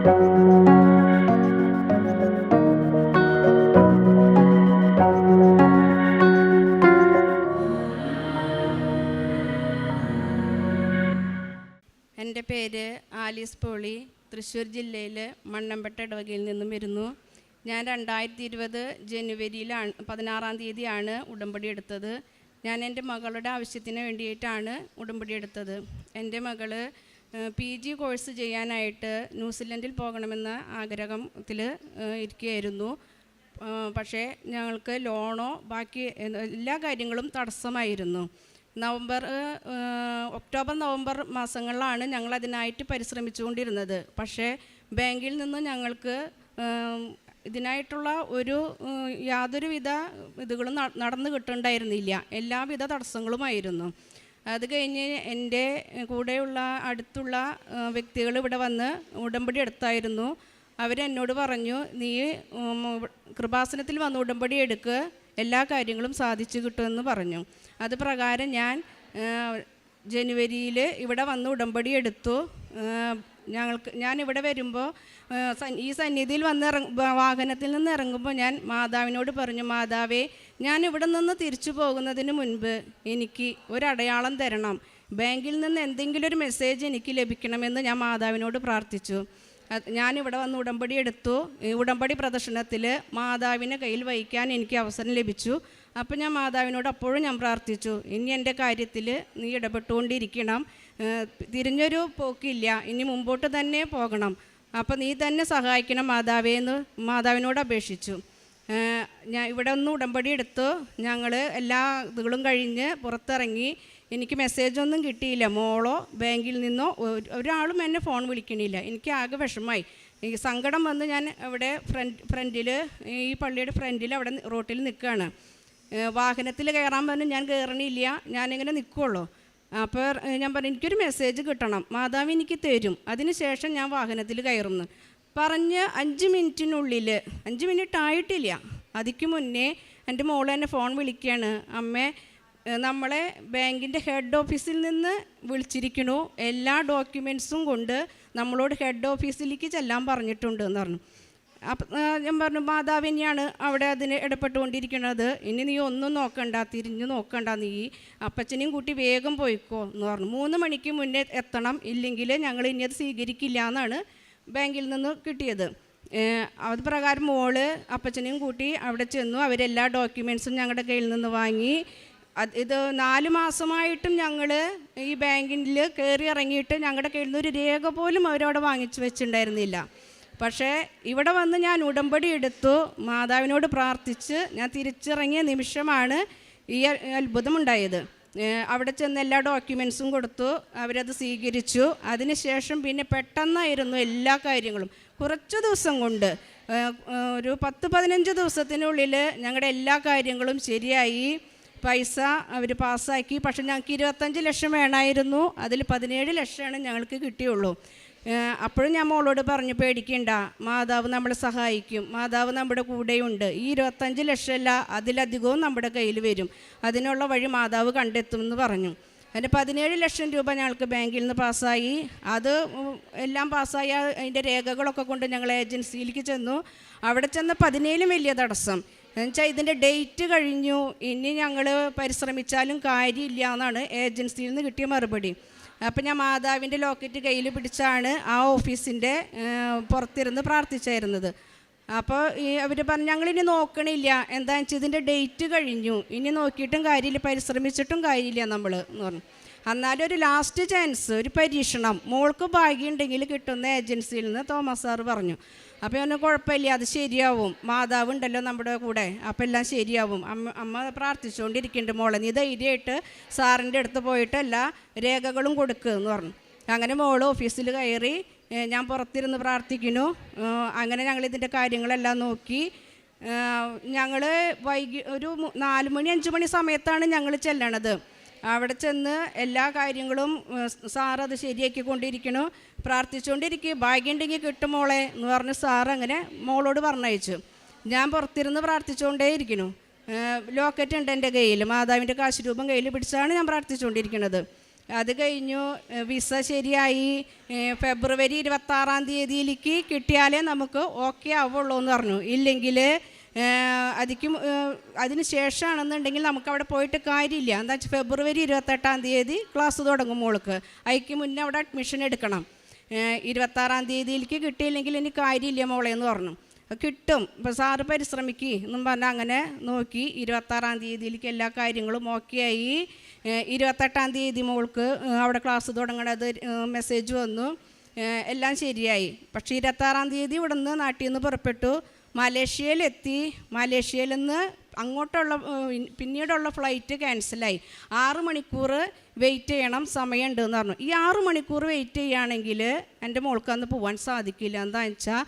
എൻ്റെ പേര് Alice poly, Thrissur ജില്ലയിൽ മണ്ണമ്പട്ട ഇടവകയിൽ നിന്നും വരുന്നു. ഞാൻ 2020 ജനുവരിയിലാണ് 16-ാം തീയതിയാണ് ഉടമ്പടി എടുത്തത്. ഞാൻ എൻ്റെ മകളുടെ ആവശ്യത്തിന് വേണ്ടിയിട്ടാണ് ഉടമ്പടി എടുത്തത്. എൻ്റെ മകൾ PG കോഴ്സ് ചെയ്യാനായിട്ട് ന്യൂസിലൻഡിൽ പോകണമെന്ന ആഗ്രഹത്തിൽ ഇരിക്കുകയായിരുന്നു. പക്ഷേ ഞങ്ങൾക്ക് ലോണോ ബാക്കി എല്ലാ കാര്യങ്ങളും തടസ്സമായിരുന്നു. ഒക്ടോബർ നവംബർ മാസങ്ങളിലാണ് ഞങ്ങളതിനായിട്ട് പരിശ്രമിച്ചുകൊണ്ടിരുന്നത്. പക്ഷേ ബാങ്കിൽ നിന്ന് ഞങ്ങൾക്ക് ഇതിനായിട്ടുള്ള യാതൊരുവിധ ഇതുകളും നടന്നു കിട്ടുന്നുണ്ടായിരുന്നില്ല. എല്ലാവിധ തടസ്സങ്ങളുമായിരുന്നു. അത് കഴിഞ്ഞ് എൻ്റെ കൂടെയുള്ള അടുത്തുള്ള വ്യക്തികൾ ഇവിടെ വന്ന് ഉടമ്പടി എടുത്തായിരുന്നു. അവരെന്നോട് പറഞ്ഞു, നീ കൃപാസനത്തിൽ വന്ന് ഉടമ്പടി എടുക്കുക, എല്ലാ കാര്യങ്ങളും സാധിച്ചു കിട്ടുമെന്ന് പറഞ്ഞു. അത് പ്രകാരം ഞാൻ ജനുവരിയിൽ ഇവിടെ വന്ന് ഉടമ്പടി എടുത്തു. ഞാനിവിടെ വരുമ്പോൾ ഈ സന്നിധിയിൽ വാഹനത്തിൽ നിന്ന് ഇറങ്ങുമ്പോൾ ഞാൻ മാതാവിനോട് പറഞ്ഞു, മാതാവേ, ഞാൻ ഇവിടെ നിന്ന് തിരിച്ചു പോകുന്നതിന് മുൻപ് എനിക്ക് ഒരടയാളം തരണം, ബാങ്കിൽ നിന്ന് എന്തെങ്കിലും ഒരു മെസ്സേജ് എനിക്ക് ലഭിക്കണമെന്ന് ഞാൻ മാതാവിനോട് പ്രാർത്ഥിച്ചു. ഞാനിവിടെ വന്ന് ഉടമ്പടി എടുത്തു. ഉടമ്പടി പ്രദർശനത്തിൽ മാതാവിനെ കയ്യിൽ വഹിക്കാൻ എനിക്ക് അവസരം ലഭിച്ചു. അപ്പോൾ ഞാൻ മാതാവിനോട് അപ്പോഴും ഞാൻ പ്രാർത്ഥിച്ചു, ഇനി എൻ്റെ കാര്യത്തിൽ നീ ഇടപെട്ടുകൊണ്ടിരിക്കണം, തിരിഞ്ഞൊരു പോക്കില്ല, ഇനി മുമ്പോട്ട് തന്നെ പോകണം, അപ്പോൾ നീ തന്നെ സഹായിക്കണം മാതാവേ എന്ന് മാതാവിനോട് അപേക്ഷിച്ചു. ഞാൻ ഇവിടെ ഒന്ന് ഉടമ്പടി എടുത്തു. ഞങ്ങൾ എല്ലാ ഇതുകളും കഴിഞ്ഞ് പുറത്തിറങ്ങി. എനിക്ക് മെസ്സേജൊന്നും കിട്ടിയില്ല. മോളോ ബാങ്കിൽ നിന്നോ ഒരാളും എന്നെ ഫോൺ വിളിക്കണില്ല. എനിക്ക് ആകെ വിഷമമായി, ഈ സങ്കടം വന്ന് ഞാൻ അവിടെ ഫ്രണ്ടിൽ ഈ പള്ളിയുടെ ഫ്രണ്ടിൽ അവിടെ റോട്ടിൽ നിൽക്കുകയാണ്. വാഹനത്തിൽ കയറാൻ പറഞ്ഞു, ഞാൻ കയറണില്ല, ഞാനിങ്ങനെ നിൽക്കുള്ളൂ. അപ്പോൾ ഞാൻ പറഞ്ഞു, എനിക്കൊരു മെസ്സേജ് കിട്ടണം, മാതാവ് എനിക്ക് തരും, അതിന് ശേഷം ഞാൻ വാഹനത്തിൽ കയറുന്നു പറഞ്ഞ് 5 മിനിറ്റിനുള്ളിൽ, 5 മിനിറ്റ് ആയിട്ടില്ല, അതിക്ക് മുന്നേ എൻ്റെ മോൾ എന്നെ ഫോൺ വിളിക്കുകയാണ്, അമ്മേ, നമ്മളെ ബാങ്കിൻ്റെ ഹെഡ് ഓഫീസിൽ നിന്ന് വിളിച്ചിരിക്കണു, എല്ലാ ഡോക്യുമെൻറ്റ്സും കൊണ്ട് നമ്മളോട് ഹെഡ് ഓഫീസിലേക്ക് ചെല്ലാൻ പറഞ്ഞിട്ടുണ്ട് എന്ന് പറഞ്ഞു. അപ്പം ഞാൻ പറഞ്ഞു, മാതാവ് തന്നെയാണ് അവിടെ അതിന് ഇടപെട്ടുകൊണ്ടിരിക്കുന്നത്, ഇനി നീ ഒന്നും നോക്കണ്ട, തിരിഞ്ഞു നോക്കണ്ട, നീ അപ്പച്ചനെയും കൂട്ടി വേഗം പോയിക്കോ എന്ന് പറഞ്ഞു. 3 മണിക്ക് മുന്നേ എത്തണം, ഇല്ലെങ്കിൽ ഞങ്ങൾ ഇനി അത് സ്വീകരിക്കില്ല എന്നാണ് ബാങ്കിൽ നിന്ന് കിട്ടിയത്. അത് പ്രകാരം മോള് അപ്പച്ചനെയും കൂട്ടി അവിടെ ചെന്നു. അവരെല്ലാ ഡോക്യുമെൻറ്റ്സും ഞങ്ങളുടെ കയ്യിൽ നിന്ന് വാങ്ങി. ഇത് 4 മാസമായിട്ടും ഞങ്ങൾ ഈ ബാങ്കിൽ കയറി ഇറങ്ങിയിട്ട് ഞങ്ങളുടെ കയ്യിൽ നിന്ന് ഒരു രേഖ പോലും അവരവിടെ വാങ്ങിച്ചു വെച്ചിട്ടുണ്ടായിരുന്നില്ല. പക്ഷേ ഇവിടെ വന്ന് ഞാൻ ഉടമ്പടി എടുത്തു, മാതാവിനോട് പ്രാർത്ഥിച്ച് ഞാൻ തിരിച്ചിറങ്ങിയ നിമിഷമാണ് ഈ അത്ഭുതമുണ്ടായത്. അവിടെ ചെന്ന് എല്ലാ ഡോക്യുമെൻറ്റ്സും കൊടുത്തു, അവരത് സ്വീകരിച്ചു. അതിനുശേഷം പിന്നെ പെട്ടെന്നായിരുന്നു എല്ലാ കാര്യങ്ങളും. കുറച്ച് ദിവസം കൊണ്ട്, ഒരു 10-15 ദിവസത്തിനുള്ളിൽ ഞങ്ങളുടെ എല്ലാ കാര്യങ്ങളും ശരിയായി. പൈസ അവർ പാസ്സാക്കി. പക്ഷെ ഞങ്ങൾക്ക് 25 ലക്ഷം വേണമായിരുന്നു, അതിൽ 17 ലക്ഷമാണ് ഞങ്ങൾക്ക് കിട്ടിയുള്ളൂ. അപ്പോഴും ഞാൻ മോളോട് പറഞ്ഞു, പേടിക്കണ്ട, മാതാവ് നമ്മളെ സഹായിക്കും, മാതാവ് നമ്മുടെ കൂടെയുണ്ട്, ഈ 25 ലക്ഷമല്ല അതിലധികവും നമ്മുടെ കയ്യിൽ വരും, അതിനുള്ള വഴി മാതാവ് കണ്ടെത്തുമെന്ന് പറഞ്ഞു. അതിൻ്റെ 17 ലക്ഷം രൂപ ഞങ്ങൾക്ക് ബാങ്കിൽ നിന്ന് പാസ്സായി. അത് എല്ലാം പാസ്സായ അതിൻ്റെ രേഖകളൊക്കെ കൊണ്ട് ഞങ്ങൾ ഏജൻസിയിലേക്ക് ചെന്നു. അവിടെ ചെന്ന് 17 വലിയ തടസ്സം എന്നുവെച്ചാൽ ഇതിൻ്റെ ഡേറ്റ് കഴിഞ്ഞു, ഇനി ഞങ്ങൾ പരിശ്രമിച്ചാലും കാര്യമില്ല എന്നാണ് ഏജൻസിയിൽ നിന്ന് കിട്ടിയ മറുപടി. അപ്പം ഞാൻ മാതാവിൻ്റെ ലോക്കറ്റ് കയ്യിൽ പിടിച്ചാണ് ആ ഓഫീസിൻ്റെ പുറത്തിരുന്ന് പ്രാർത്ഥിച്ചായിരുന്നത്. അപ്പോൾ അവർ പറഞ്ഞു, ഞങ്ങളിനി നോക്കണില്ല, എന്താണെന്ന് വെച്ചാൽ ഇതിൻ്റെ ഡേറ്റ് കഴിഞ്ഞു, ഇനി നോക്കിയിട്ടും കാര്യമില്ല, പരിശ്രമിച്ചിട്ടും കാര്യമില്ല നമ്മൾ എന്ന് പറഞ്ഞു. എന്നാലും ഒരു ലാസ്റ്റ് ചാൻസ്, ഒരു പരീക്ഷണം, മോൾക്ക് ഭാഗ്യമുണ്ടെങ്കിൽ കിട്ടുന്ന ഏജൻസിയിൽ നിന്ന് തോമസ് സാറ് പറഞ്ഞു. അപ്പോൾ ഒന്നും കുഴപ്പമില്ല, അത് ശരിയാവും, മാതാവ് ഉണ്ടല്ലോ നമ്മുടെ കൂടെ, അപ്പോൾ എല്ലാം ശരിയാവും. അമ്മ പ്രാർത്ഥിച്ചുകൊണ്ടിരിക്കുന്നുണ്ട്, മോളെ നീ ധൈര്യമായിട്ട് സാറിൻ്റെ അടുത്ത് പോയിട്ട് എല്ലാ രേഖകളും കൊടുക്കുക എന്ന് പറഞ്ഞു. അങ്ങനെ മോൾ ഓഫീസിൽ കയറി, ഞാൻ പുറത്തിരുന്ന് പ്രാർത്ഥിക്കുന്നു. അങ്ങനെ ഞങ്ങളിതിൻ്റെ കാര്യങ്ങളെല്ലാം നോക്കി. ഞങ്ങൾ ഒരു 4 മണി 5 മണി സമയത്താണ് ഞങ്ങൾ ചെല്ലണത്. അവിടെ ചെന്ന് എല്ലാ കാര്യങ്ങളും സാറത് ശരിയാക്കിക്കൊണ്ടിരിക്കണു. പ്രാർത്ഥിച്ചുകൊണ്ടിരിക്കുക, ഭാഗ്യമുണ്ടെങ്കിൽ കിട്ടും മോളെ എന്ന് പറഞ്ഞ് സാറ് അങ്ങനെ മോളോട് പറഞ്ഞയച്ചു. ഞാൻ പുറത്തിരുന്ന് പ്രാർത്ഥിച്ചുകൊണ്ടേ ഇരിക്കുന്നു. ലോക്കറ്റ് ഉണ്ട് എൻ്റെ കയ്യിൽ, മാതാവിൻ്റെ കാശ് രൂപം കയ്യിൽ പിടിച്ചാണ് ഞാൻ പ്രാർത്ഥിച്ചുകൊണ്ടിരിക്കുന്നത്. അത് കഴിഞ്ഞു. വിസ ശരിയായി. ഫെബ്രുവരി 26-ാം തീയതിയിലേക്ക് കിട്ടിയാലേ നമുക്ക് ഓക്കെ ആവുള്ളൂ എന്ന് പറഞ്ഞു. ഇല്ലെങ്കിൽ അതിന് ശേഷമാണെന്നുണ്ടെങ്കിൽ നമുക്ക് അവിടെ പോയിട്ട് കാര്യമില്ല. എന്താ വെച്ചാൽ ഫെബ്രുവരി 28-ാം തീയതി ക്ലാസ് തുടങ്ങും മോൾക്ക്. അതിക്ക് മുന്നേ അവിടെ അഡ്മിഷൻ എടുക്കണം. 26-ാം തീയതിയിലേക്ക് കിട്ടിയില്ലെങ്കിൽ ഇനി കാര്യമില്ല മോളെ എന്ന് പറഞ്ഞു. കിട്ടും, ഇപ്പോൾ സാറ് പരിശ്രമിക്കുക എന്നും പറഞ്ഞാൽ അങ്ങനെ നോക്കി 26-ാം തീയതിയിലേക്ക് എല്ലാ കാര്യങ്ങളും ഓക്കെ ആയി. 28-ാം തീയതി മോൾക്ക് അവിടെ ക്ലാസ് തുടങ്ങണത് മെസ്സേജ് വന്നു. എല്ലാം ശരിയായി. പക്ഷേ 26-ാം തീയതി ഇവിടെ നിന്ന് നാട്ടിൽ നിന്ന് പുറപ്പെട്ടു. മലേഷ്യയിലെത്തി. മലേഷ്യയിൽ നിന്ന് അങ്ങോട്ടുള്ള പിന്നീടുള്ള ഫ്ലൈറ്റ് ക്യാൻസലായി. 6 മണിക്കൂർ വെയിറ്റ് ചെയ്യണം, സമയമുണ്ട് എന്ന് പറഞ്ഞു. ഈ 6 മണിക്കൂർ വെയിറ്റ് ചെയ്യുകയാണെങ്കിൽ എൻ്റെ മോൾക്ക് അന്ന് പോകാൻ സാധിക്കില്ല. എന്താണെന്ന് വെച്ചാൽ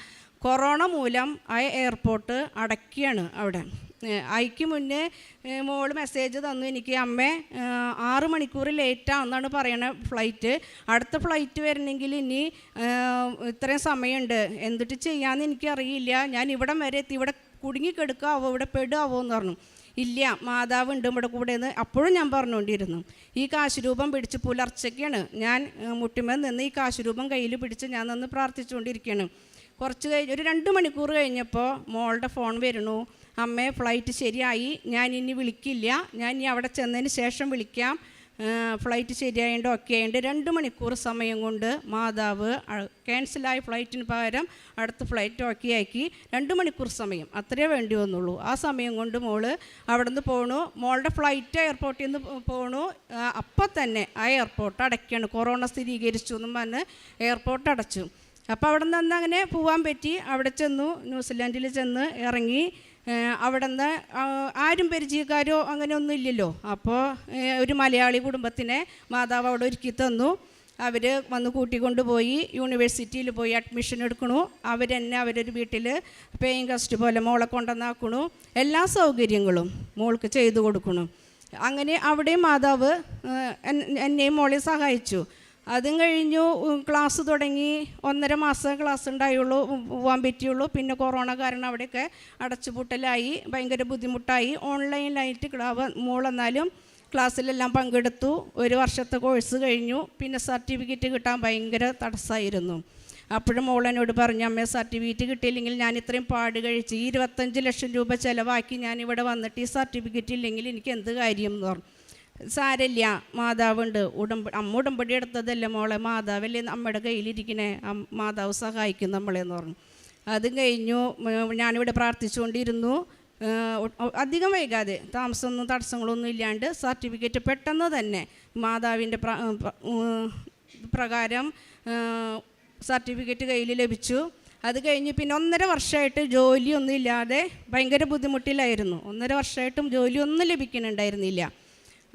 കൊറോണ മൂലം ആ എയർപോർട്ട് അടയ്ക്കുകയാണ് അവിടെ. അതിക്ക് മുന്നേ മോള് മെസ്സേജ് തന്നു എനിക്ക്, അമ്മേ 6 മണിക്കൂർ ലേറ്റാണെന്നാണ് പറയണത് ഫ്ലൈറ്റ്. അടുത്ത ഫ്ലൈറ്റ് വരണമെങ്കിൽ ഇനി ഇത്രയും സമയമുണ്ട്, എന്തിട്ട് ചെയ്യാമെന്ന് എനിക്കറിയില്ല. ഞാൻ ഇവിടം വരെ എത്തി, ഇവിടെ കുടുങ്ങിക്കെടുക്കാവോ, ഇവിടെ പെടുകയാവോ എന്ന് പറഞ്ഞു. ഇല്ല, മാതാവ് ഉണ്ട് ഇവിടെ കൂടെ എന്ന് അപ്പോഴും ഞാൻ പറഞ്ഞുകൊണ്ടിരുന്നു. ഈ കാശുരൂപം പിടിച്ച് പുലർച്ചയ്ക്കാണ് ഞാൻ മുട്ടിമേൽ നിന്ന് ഈ കാശുരൂപം കയ്യിൽ പിടിച്ച് ഞാൻ നിന്ന് പ്രാർത്ഥിച്ചുകൊണ്ടിരിക്കുകയാണ്. കുറച്ച് കഴിഞ്ഞ് ഒരു 2 മണിക്കൂർ കഴിഞ്ഞപ്പോൾ മോളുടെ ഫോൺ വരുന്നു. അമ്മേ, ഫ്ലൈറ്റ് ശരിയായി, ഞാൻ ഇനി വിളിക്കില്ല, ഞാൻ ഇനി അവിടെ ചെന്നതിന് ശേഷം വിളിക്കാം, ഫ്ലൈറ്റ് ശരിയായതുകൊണ്ട് ഓക്കെ ആയതുകൊണ്ട് 2 മണിക്കൂർ സമയം കൊണ്ട് മാതാവ് ക്യാൻസലായ ഫ്ലൈറ്റിന് പകരം അടുത്ത ഫ്ലൈറ്റ് ഓക്കെ ആക്കി. 2 മണിക്കൂർ സമയം അത്രേ വേണ്ടി വന്നുള്ളൂ. ആ സമയം കൊണ്ട് മോള് അവിടെ നിന്ന് പോണു. മോളുടെ ഫ്ലൈറ്റ് എയർപോർട്ടിൽ നിന്ന് പോണു. അപ്പം തന്നെ ആ എയർപോർട്ട് അടയ്ക്കുകയാണ്. കൊറോണ സ്ഥിരീകരിച്ചു എന്നും പറഞ്ഞ് എയർപോർട്ട് അടച്ചു. അപ്പോൾ അവിടെ നിന്ന് അങ്ങനെ പോകാൻ പറ്റി. അവിടെ ചെന്നു, ന്യൂസിലാൻഡിൽ ചെന്ന് ഇറങ്ങി. അവിടെ നിന്ന് ആരും പരിചയക്കാരോ അങ്ങനെ ഒന്നും ഇല്ലല്ലോ. അപ്പോൾ ഒരു മലയാളി കുടുംബത്തിനെ മാതാവ് അവിടെ ഒരുക്കി തന്നു. അവർ വന്ന് കൂട്ടിക്കൊണ്ടുപോയി യൂണിവേഴ്സിറ്റിയിൽ പോയി അഡ്മിഷൻ എടുക്കണു. അവരെന്നെ അവരൊരു വീട്ടിൽ പേയിങ് ഗസ്റ്റ് പോലെ മോളെ കൊണ്ടുവന്നാക്കണു. എല്ലാ സൗകര്യങ്ങളും മോൾക്ക് ചെയ്തു കൊടുക്കണു. അങ്ങനെ അവിടെയും മാതാവ് എന്നെയും മോളെ സഹായിച്ചു. അതും കഴിഞ്ഞു. ക്ലാസ് തുടങ്ങി. 1.5 മാസം ക്ലാസ് ഉണ്ടായുള്ളൂ, പോകാൻ പറ്റിയുള്ളൂ. പിന്നെ കൊറോണ കാരണം അവിടെയൊക്കെ അടച്ചുപൂട്ടലായി, ഭയങ്കര ബുദ്ധിമുട്ടായി. ഓൺലൈനിലായിട്ട് മോളെന്നാലും ക്ലാസ്സിലെല്ലാം പങ്കെടുത്തു. 1 വർഷത്തെ കോഴ്സ് കഴിഞ്ഞു. പിന്നെ സർട്ടിഫിക്കറ്റ് കിട്ടാൻ ഭയങ്കര തടസ്സമായിരുന്നു. അപ്പോഴും മോളെന്നോട് പറഞ്ഞു, അമ്മേ സർട്ടിഫിക്കറ്റ് കിട്ടിയില്ലെങ്കിൽ ഞാൻ ഇത്രയും പാട് കഴിച്ച് 25 ലക്ഷം രൂപ ചിലവാക്കി ഞാനിവിടെ വന്നിട്ട് ഈ സർട്ടിഫിക്കറ്റ് ഇല്ലെങ്കിൽ എനിക്ക് എന്ത് കാര്യം എന്ന് പറഞ്ഞു. സാരമില്ല, മാതാവുണ്ട്. അമ്മ ഉടമ്പടി എടുത്തതല്ലേ മോളെ, മാതാവല്ലേ നമ്മുടെ കയ്യിലിരിക്കണേ, മാതാവ് സഹായിക്കും നമ്മളെന്ന് പറഞ്ഞു. അതും കഴിഞ്ഞു. ഞാനിവിടെ പ്രാർത്ഥിച്ചുകൊണ്ടിരുന്നു. അധികം വൈകാതെ, താമസമൊന്നും തടസ്സങ്ങളൊന്നും ഇല്ലാണ്ട് സർട്ടിഫിക്കറ്റ് പെട്ടെന്ന് തന്നെ മാതാവിൻ്റെ പ്രകാരം സർട്ടിഫിക്കറ്റ് കയ്യിൽ ലഭിച്ചു. അത് കഴിഞ്ഞ് പിന്നെ 1.5 വർഷമായിട്ട് ജോലിയൊന്നും ഇല്ലാതെ ഭയങ്കര ബുദ്ധിമുട്ടിലായിരുന്നു. 1.5 വർഷമായിട്ടും ജോലിയൊന്നും ലഭിക്കുന്നുണ്ടായിരുന്നില്ല.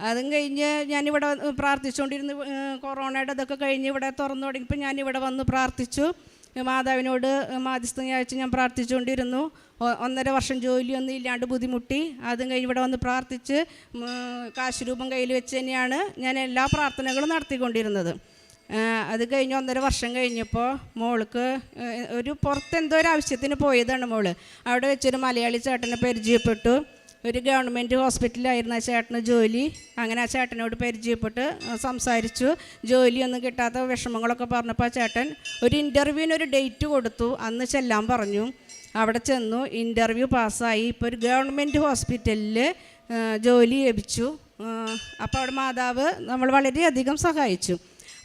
അതും കഴിഞ്ഞ് ഞാനിവിടെ പ്രാർത്ഥിച്ചുകൊണ്ടിരുന്നു. കൊറോണയുടെ ഇതൊക്കെ കഴിഞ്ഞ് ഇവിടെ തുറന്നു തുടങ്ങിയപ്പോൾ ഞാനിവിടെ വന്ന് പ്രാർത്ഥിച്ചു. മാതാവിനോട് മാധ്യസ്ഥം യാചിച്ച് ഞാൻ പ്രാർത്ഥിച്ചുകൊണ്ടിരുന്നു. 1.5 വർഷം ജോലിയൊന്നും ഇല്ലാണ്ട് ബുദ്ധിമുട്ടി. അതും കഴിഞ്ഞ് ഇവിടെ വന്ന് പ്രാർത്ഥിച്ച് കാശുരൂപം കയ്യിൽ വെച്ച് തന്നെയാണ് ഞാൻ എല്ലാ പ്രാർത്ഥനകളും നടത്തിക്കൊണ്ടിരുന്നത്. അത് കഴിഞ്ഞ് 1.5 വർഷം കഴിഞ്ഞപ്പോൾ മോൾക്ക് പുറത്തെന്തോ ഒരു ആവശ്യത്തിന് പോയതാണ് മോള്. അവിടെ വെച്ചൊരു മലയാളി ചേട്ടനെ പരിചയപ്പെട്ടു. ഒരു ഗവൺമെൻറ് ഹോസ്പിറ്റലിലായിരുന്നു ആ ചേട്ടന് ജോലി. അങ്ങനെ ആ ചേട്ടനോട് പരിചയപ്പെട്ട് സംസാരിച്ചു. ജോലിയൊന്നും കിട്ടാത്ത വിഷമങ്ങളൊക്കെ പറഞ്ഞപ്പോൾ ആ ചേട്ടൻ ഒരു ഇൻ്റർവ്യൂവിനൊരു ഡേറ്റ് കൊടുത്തു. അന്ന് ചെല്ലാൻ പറഞ്ഞു. അവിടെ ചെന്നു, ഇൻ്റർവ്യൂ പാസ്സായി. ഇപ്പോൾ ഒരു ഗവൺമെൻറ് ഹോസ്പിറ്റലിൽ ജോലി ലഭിച്ചു. അപ്പോൾ അവിടെ മാതാവ് നമ്മൾ വളരെയധികം സഹായിച്ചു.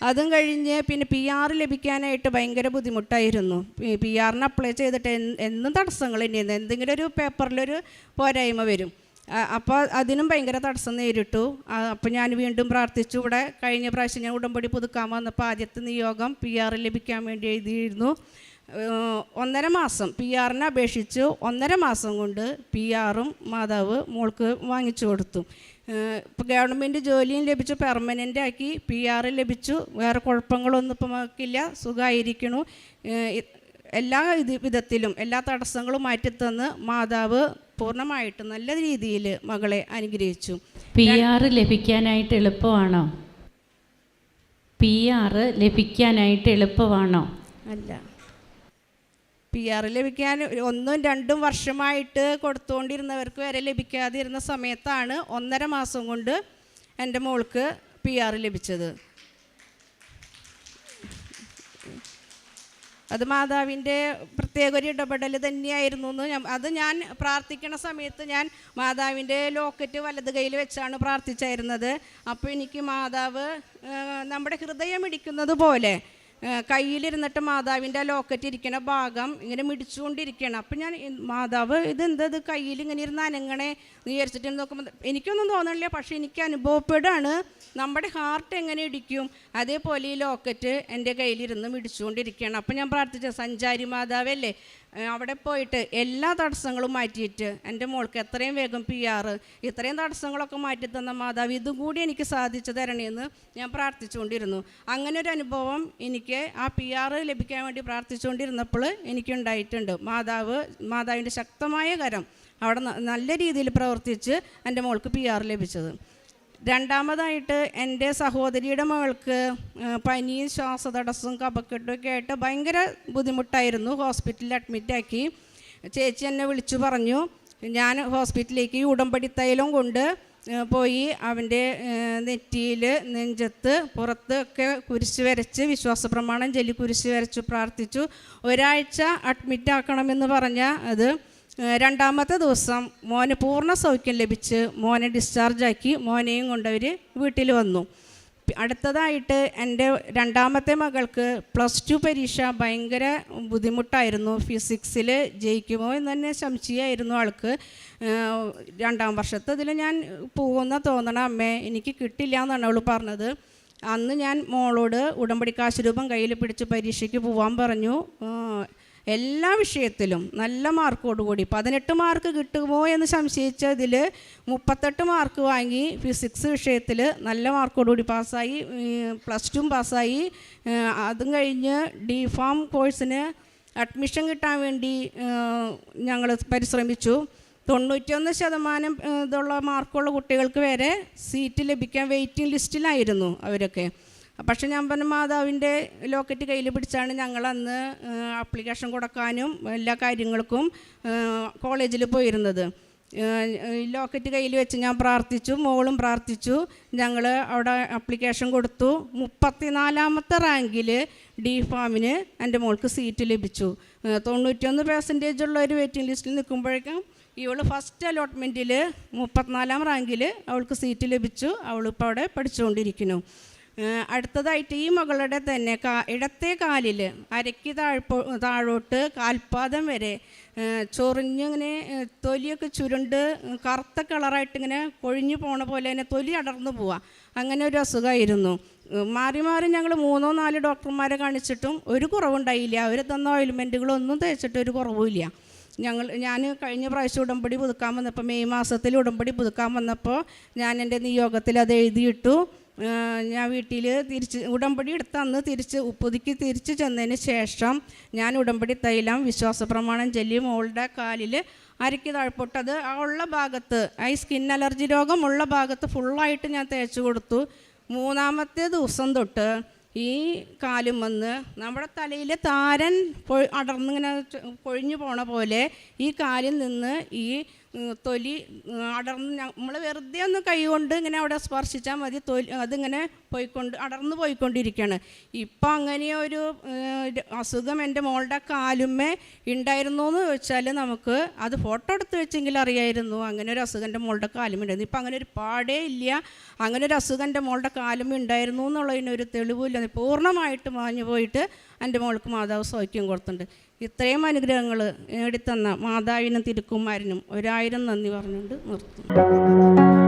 അതും കഴിഞ്ഞ് പിന്നെ PR ലഭിക്കാനായിട്ട് ഭയങ്കര ബുദ്ധിമുട്ടായിരുന്നു. PR അപ്ലൈ ചെയ്തിട്ട് എന്നും തടസ്സങ്ങൾ തന്നെയായിരുന്നു. എന്തെങ്കിലും ഒരു പേപ്പറിലൊരു പോരായ്മ വരും. അപ്പോൾ അതിനും ഭയങ്കര തടസ്സം നേരിട്ടു. അപ്പോൾ ഞാൻ വീണ്ടും പ്രാർത്ഥിച്ചു. ഇവിടെ കഴിഞ്ഞ പ്രാവശ്യം ഞാൻ ഉടമ്പടി പുതുക്കാൻ വന്നപ്പോൾ ആദ്യത്തെ നിയോഗം PR ലഭിക്കാൻ വേണ്ടി എഴുതിയിരുന്നു. 1.5 മാസം PR അപേക്ഷിച്ചു. 1.5 മാസം കൊണ്ട് PR മാതാവ് മോൾക്ക് വാങ്ങിച്ചു കൊടുത്തു. ഇപ്പോൾ ഗവൺമെൻറ് ജോലിയും ലഭിച്ചു, പെർമനൻ്റ് ആക്കി. PR ലഭിച്ചു. വേറെ കുഴപ്പങ്ങളൊന്നും ഇപ്പം നമുക്കില്ല, സുഖമായിരിക്കണു. എല്ലാ വിധത്തിലും എല്ലാ തടസ്സങ്ങളും മാറ്റിത്തന്ന് മാതാവ് പൂർണ്ണമായിട്ട് നല്ല രീതിയിൽ മകളെ അനുഗ്രഹിച്ചു. PR ലഭിക്കാനായിട്ട് എളുപ്പമാണോ? PR ലഭിക്കാനായിട്ട് എളുപ്പമാണോ? അല്ല. PR ലഭിക്കാൻ 1-2 വർഷമായിട്ട് കൊടുത്തുകൊണ്ടിരുന്നവർക്ക് വരെ ലഭിക്കാതിരുന്ന സമയത്താണ് 1.5 മാസം കൊണ്ട് എൻ്റെ മോൾക്ക് PR ലഭിച്ചത്. അത് മാതാവിൻ്റെ പ്രത്യേക ഒരു ഇടപെടൽ തന്നെയായിരുന്നു എന്ന് ഞാൻ പ്രാർത്ഥിക്കണ സമയത്ത് ഞാൻ മാതാവിൻ്റെ ലോക്കറ്റ് വലത് കയ്യിൽ വെച്ചാണ് പ്രാർത്ഥിച്ചായിരുന്നത്. അപ്പോൾ എനിക്ക് മാതാവ് നമ്മുടെ ഹൃദയം ഇടിക്കുന്നത് പോലെ കയ്യിലിരുന്നിട്ട് മാതാവിൻ്റെ ലോക്കറ്റ് ഇരിക്കണ ഭാഗം ഇങ്ങനെ മിടിച്ചുകൊണ്ടിരിക്കുകയാണ്. അപ്പം ഞാൻ മാതാവ് ഇതെന്തത് കയ്യിൽ ഇങ്ങനെ ഇരുന്ന് അനങ്ങണേ വിചാരിച്ചിട്ട് നോക്കുമ്പോൾ എനിക്കൊന്നും തോന്നണില്ല, പക്ഷേ എനിക്ക് അനുഭവപ്പെടുകയാണ് നമ്മുടെ ഹാർട്ട് എങ്ങനെ ഇടിക്കും അതേപോലെ ഈ ലോക്കറ്റ് എൻ്റെ കയ്യിലിരുന്ന് മിടിച്ചുകൊണ്ടിരിക്കുകയാണ്. അപ്പം ഞാൻ പ്രാർത്ഥിച്ച സഞ്ചാരി മാതാവല്ലേ, അവിടെ പോയിട്ട് എല്ലാ തടസ്സങ്ങളും മാറ്റിയിട്ട് എൻ്റെ മോൾക്ക് എത്രയും വേഗം PR ഇത്രയും തടസ്സങ്ങളൊക്കെ മാറ്റി തന്ന മാതാവ് ഇതും കൂടി എനിക്ക് സാധിച്ചു തരണേന്ന് ഞാൻ പ്രാർത്ഥിച്ചുകൊണ്ടിരുന്നു. അങ്ങനെ ഒരു അനുഭവം എനിക്ക് ആ PR ലഭിക്കാൻ വേണ്ടി പ്രാർത്ഥിച്ചുകൊണ്ടിരുന്നപ്പോൾ എനിക്കുണ്ടായിട്ടുണ്ട്. മാതാവിൻ്റെ ശക്തമായ കരം അവിടെ നല്ല രീതിയിൽ പ്രവർത്തിച്ച് എൻ്റെ മോൾക്ക് PR ലഭിച്ചത്. രണ്ടാമതായിട്ട് എൻ്റെ സഹോദരിയുടെ മകൾക്ക് പനിയും ശ്വാസതടസ്സവും കഫക്കെട്ടും ഒക്കെ ആയിട്ട് ഭയങ്കര ബുദ്ധിമുട്ടായിരുന്നു. ഹോസ്പിറ്റലിൽ അഡ്മിറ്റാക്കി. ചേച്ചി എന്നെ വിളിച്ചു പറഞ്ഞു. ഞാൻ ഹോസ്പിറ്റലിലേക്ക് ഉടമ്പടി തൈലം കൊണ്ട് പോയി അവൻ്റെ നെറ്റിയിൽ നെഞ്ചത്ത് പുറത്ത് ഒക്കെ കുരിശ് വരച്ച് വിശ്വാസപ്രമാണം ചൊല്ലി കുരിശ് വരച്ചു പ്രാർത്ഥിച്ചു. ഒരാഴ്ച അഡ്മിറ്റാക്കണമെന്ന് പറഞ്ഞാൽ അത് രണ്ടാമത്തെ ദിവസം മോന് പൂർണ്ണ സൗഖ്യം ലഭിച്ച് മോനെ ഡിസ്ചാർജാക്കി. മോനെയും കൊണ്ടവർ വീട്ടിൽ വന്നു. അടുത്തതായിട്ട് എൻ്റെ രണ്ടാമത്തെ മകൾക്ക് +2 പരീക്ഷ ഭയങ്കര ബുദ്ധിമുട്ടായിരുന്നു. ഫിസിക്സിൽ ജയിക്കുമോ എന്ന് തന്നെ സംശയമായിരുന്നു ആൾക്ക്. 2ാം വർഷത്തിൽ ഞാൻ പോകുന്ന തോന്നണം അമ്മേ എനിക്ക് കിട്ടില്ല എന്നാണ് അവൾ പറഞ്ഞത്. അന്ന് ഞാൻ മോളോട് ഉടമ്പടി കാശ് രൂപം കയ്യിൽ പിടിച്ച് പരീക്ഷയ്ക്ക് പോകാൻ പറഞ്ഞു. എല്ലാ വിഷയത്തിലും നല്ല മാർക്കോടുകൂടി 18 മാർക്ക് കിട്ടുമോ എന്ന് സംശയിച്ചതിൽ 38 മാർക്ക് വാങ്ങി. ഫിസിക്സ് വിഷയത്തിൽ നല്ല മാർക്കോടുകൂടി പാസ്സായി. +2 പാസ്സായി. അതും കഴിഞ്ഞ് DPharm കോഴ്സിന് അഡ്മിഷൻ കിട്ടാൻ വേണ്ടി ഞങ്ങൾ പരിശ്രമിച്ചു. 91% ഇതുള്ള മാർക്കുള്ള കുട്ടികൾക്ക് വരെ സീറ്റ് ലഭിക്കാൻ വെയിറ്റിംഗ് ലിസ്റ്റിലായിരുന്നു അവരൊക്കെ. പക്ഷെ ഞാൻ പറഞ്ഞ മാതാവിൻ്റെ ലോക്കറ്റ് കയ്യിൽ പിടിച്ചാണ് ഞങ്ങളന്ന് ആപ്ലിക്കേഷൻ കൊടുക്കാനും എല്ലാ കാര്യങ്ങൾക്കും കോളേജിൽ പോയിരുന്നത്. ലോക്കറ്റ് കയ്യിൽ വെച്ച് ഞാൻ പ്രാർത്ഥിച്ചു, മോളും പ്രാർത്ഥിച്ചു. ഞങ്ങൾ അവിടെ ആപ്ലിക്കേഷൻ കൊടുത്തു. 34ാമത്തെ റാങ്കിൽ DPharmന് എൻ്റെ മോൾക്ക് സീറ്റ് ലഭിച്ചു. 91% ഉള്ള ഒരു വെയിറ്റിംഗ് ലിസ്റ്റിൽ നിൽക്കുമ്പോഴേക്കും ഇവൾ ഫസ്റ്റ് അലോട്ട്മെൻറ്റിൽ 34ാം റാങ്കിൽ അവൾക്ക് സീറ്റ് ലഭിച്ചു. അവളിപ്പോൾ അവിടെ പഠിച്ചുകൊണ്ടിരിക്കുന്നു. അടുത്തതായിട്ട് ഈ മകളുടെ തന്നെ ഇടത്തെ കാലിൽ അരയ്ക്ക് താഴോട്ട് കാൽപാദം വരെ ചൊറിഞ്ഞിങ്ങനെ തൊലിയൊക്കെ ചുരുണ്ട് കറുത്ത കളറായിട്ടിങ്ങനെ കൊഴിഞ്ഞു പോണ പോലെ തന്നെ തൊലി അടർന്നു പോവുക. അങ്ങനെ ഒരു അസുഖമായിരുന്നു. മാറി മാറി ഞങ്ങൾ 3-4 ഡോക്ടർമാരെ കാണിച്ചിട്ടും ഒരു കുറവുണ്ടായില്ല. അവർ തന്ന ഓയിൽമെൻറ്റുകളൊന്നും തേച്ചിട്ട് ഒരു കുറവുമില്ല. ഞാൻ കഴിഞ്ഞ പ്രാവശ്യം ഉടമ്പടി പുതുക്കാൻ വന്നപ്പോൾ മെയ് മാസത്തിൽ ഉടമ്പടി പുതുക്കാൻ വന്നപ്പോൾ ഞാൻ എൻ്റെ നിയോഗത്തിൽ അത് എഴുതിയിട്ടു. ഞാൻ വീട്ടിൽ ഉടമ്പടി എടുത്ത് അന്ന് പുതുക്കി തിരിച്ച് ചെന്നതിന് ശേഷം ഞാൻ ഉടമ്പടി തൈലം വിശ്വാസപ്രമാണം ചൊല്ലി മോളുടെ കാലിൽ അരയ്ക്ക് താഴ്പോട്ടത് ആ ഉള്ള ഭാഗത്ത് ഈ സ്കിൻ അലർജി രോഗമുള്ള ഭാഗത്ത് ഫുള്ളായിട്ട് ഞാൻ തേച്ച് കൊടുത്തു. 3ാമത്തെ ദിവസം തൊട്ട് ഈ കാലും വന്ന് നമ്മുടെ തലയിൽ താരൻ അടർന്നിങ്ങനെ കൊഴിഞ്ഞു പോണ പോലെ ഈ കാലിൽ നിന്ന് ഈ തൊലി അടർന്ന് നമ്മൾ വെറുതെ ഒന്ന് കൈ കൊണ്ട് ഇങ്ങനെ അവിടെ സ്പർശിച്ചാൽ മതി, അതിങ്ങനെ അടർന്നു പോയിക്കൊണ്ടിരിക്കുകയാണ്. ഇപ്പം അങ്ങനെ ഒരു അസുഖം എൻ്റെ മോളുടെ കാലുമ്മേ ഉണ്ടായിരുന്നു എന്ന് ചോദിച്ചാൽ നമുക്ക് അത് ഫോട്ടോ എടുത്ത് വെച്ചെങ്കിൽ അറിയായിരുന്നു അങ്ങനെ ഒരു അസുഖം എൻ്റെ മോളുടെ കാലുമുണ്ടായിരുന്നു. ഇപ്പം അങ്ങനെ ഒരു പാടേ ഇല്ല. അങ്ങനെ ഒരു അസുഖം എൻ്റെ മോളുടെ കാലുമ്മ ഉണ്ടായിരുന്നു എന്നുള്ളതിനൊരു തെളിവില്ല. പൂർണ്ണമായിട്ട് മാഞ്ഞു പോയിട്ട് എൻ്റെ മോൾക്ക് മാതാവ് സൗഖ്യം കൊടുത്തിട്ടുണ്ട്. ഇത്രയും അനുഗ്രഹങ്ങൾ നേടിത്തന്ന മാതാവിനും തിരുക്കുമാരനും 1000 നന്ദി പറഞ്ഞുകൊണ്ട് നിർത്തുന്നു.